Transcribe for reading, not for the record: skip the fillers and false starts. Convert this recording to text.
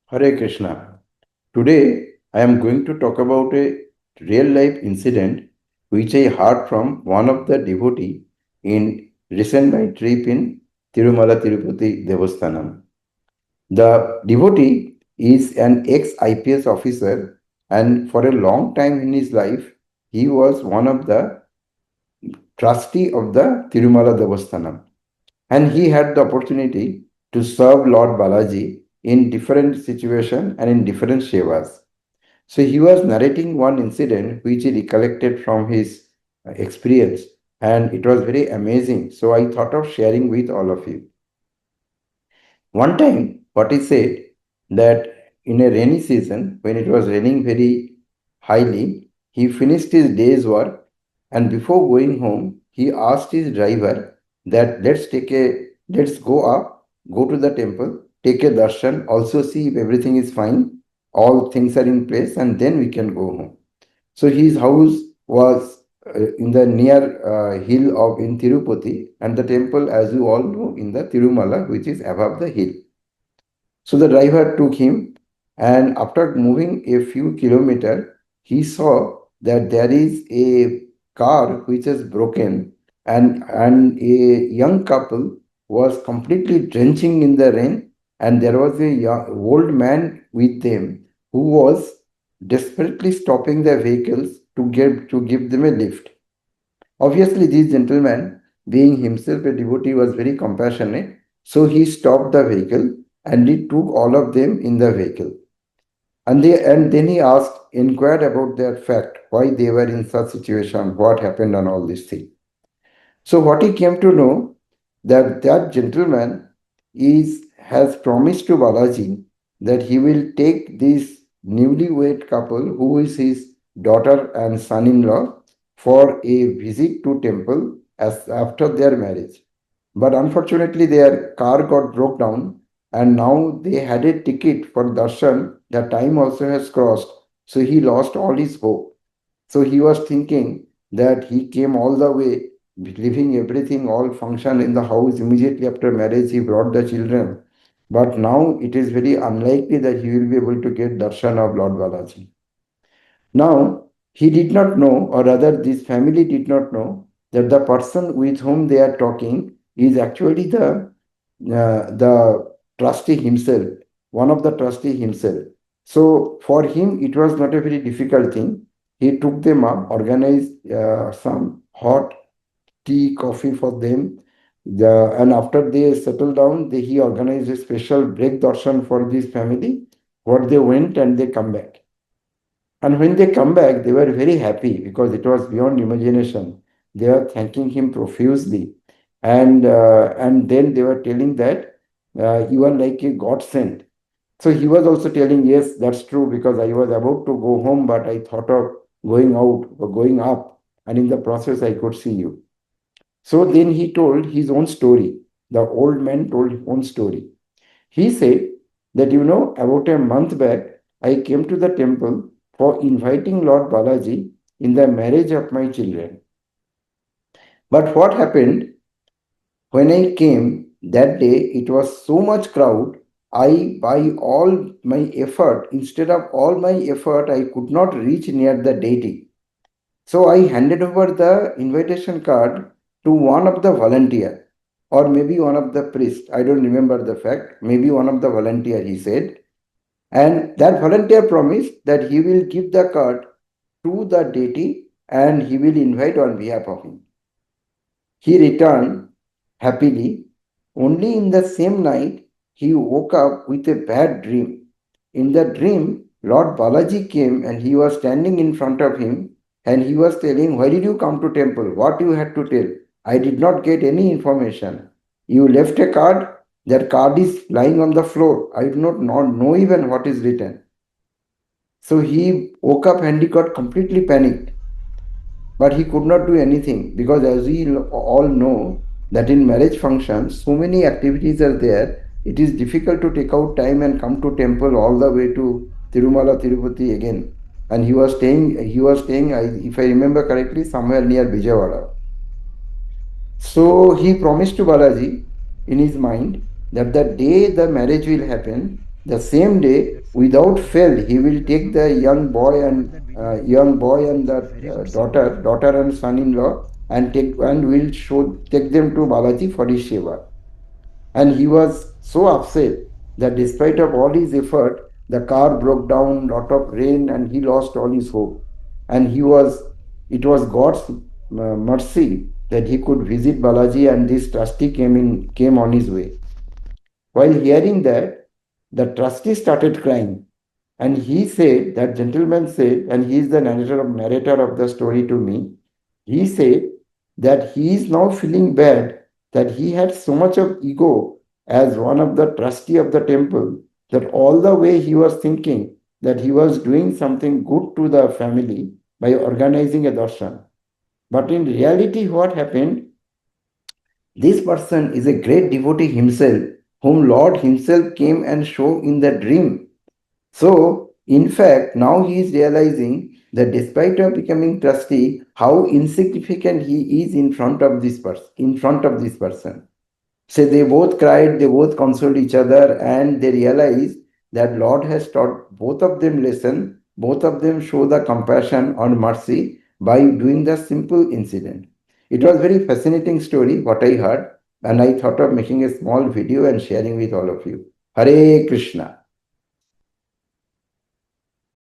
Hare Krishna. Today I am going to talk about a real life incident which I heard from one of the devotee in recent my trip in Thirumala Tirupati Devasthanam. The devotee is an ex IPS officer, and for a long time in his life he was one of the trustee of the Thirumala Devasthanam, and he had the opportunity to serve Lord Balaji in different situations and in different sevas. So he was narrating one incident which he recollected from his experience, and it was very amazing. So I thought of sharing with all of you. One time, what he said that in a rainy season, when it was raining very highly, he finished his day's work, and before going home, he asked his driver that let's go up, go to the temple, take a darshan, also see if everything is fine, all things are in place, and then we can go home. So his house was in the near hill of in Tirupati, and the temple, as you all know, in the Thirumala, which is above the hill. So the driver took him, and after moving a few kilometers, he saw that there is a car which is broken, and a young couple was completely drenching in the rain, and there was a old man with them who was desperately stopping their vehicles to give them a lift. Obviously, this gentleman, being himself a devotee, was very compassionate. So he stopped the vehicle and he took all of them in the vehicle. And then he inquired about their fact, why they were in such situation, what happened, and all these things. So what he came to know that that gentleman has promised to Balaji that he will take this newlywed couple, who is his daughter and son-in-law, for a visit to temple as after their marriage. But unfortunately, their car got broke down, and now they had a ticket for darshan. The time also has crossed, so he lost all his hope. So he was thinking that he came all the way, leaving everything, all function in the house immediately after marriage. He brought the children. But now it is very unlikely that he will be able to get darshan of Lord Balaji. Now, he did not know, or rather, this family did not know, that the person with whom they are talking is actually the trustee himself, one of the trustee himself. So for him, it was not a very difficult thing. He took them up, organized some hot tea, coffee for them. And after they settled down, he organized a special break darshan for this family. What they went and they come back. And when they come back, they were very happy because it was beyond imagination. They were thanking him profusely, and then they were telling that you are like a God sent. So he was also telling, yes, that's true, because I was about to go home, but I thought of going out or going up, and in the process, I could see you. So then he told his own story. The old man told his own story. He said that, about a month back, I came to the temple for inviting Lord Balaji in the marriage of my children. But what happened when I came that day, it was so much crowd. By all my effort, instead of all my effort, I could not reach near the deity. So I handed over the invitation card to one of the volunteer, or maybe one of the priest. I don't remember the fact. Maybe one of the volunteer, he said. And that volunteer promised that he will give the card to the deity and he will invite on behalf of him. He returned happily. Only in the same night, he woke up with a bad dream. In the dream, Lord Balaji came and he was standing in front of him, and he was telling, why did you come to temple? What you had to tell? I did not get any information. You left a card. That card is lying on the floor. I do not know even what is written. So he woke up and he got completely panicked. But he could not do anything, because as we all know that in marriage functions, so many activities are there. It is difficult to take out time and come to temple all the way to Thirumala Tirupati again. And he was staying, if I remember correctly, somewhere near Vijayawada. So he promised to Balaji in his mind that the day the marriage will happen, The same day, without fail, he will take the young boy and the daughter and son-in-law, and will take them to Balaji for his seva. And he was so upset that despite of all his effort, the car broke down, lot of rain, and he lost all his hope. And it was God's mercy that he could visit Balaji, and this trustee came on his way. While hearing that, the trustee started crying. And he said, that gentleman said, and he is the narrator of the story to me, he said that he is now feeling bad that he had so much of ego as one of the trustee of the temple, that all the way he was thinking that he was doing something good to the family by organizing a darshan. But in reality, what happened, this person is a great devotee himself, whom Lord himself came and showed in the dream. So, in fact, now he is realizing that despite of becoming trustee, how insignificant he is in front of this person. So they both cried, they both consoled each other, and they realized that Lord has taught both of them lesson. Both of them show the compassion or mercy by doing the simple incident. It was very fascinating story what I heard, and I thought of making a small video and sharing with all of you. Hare Krishna.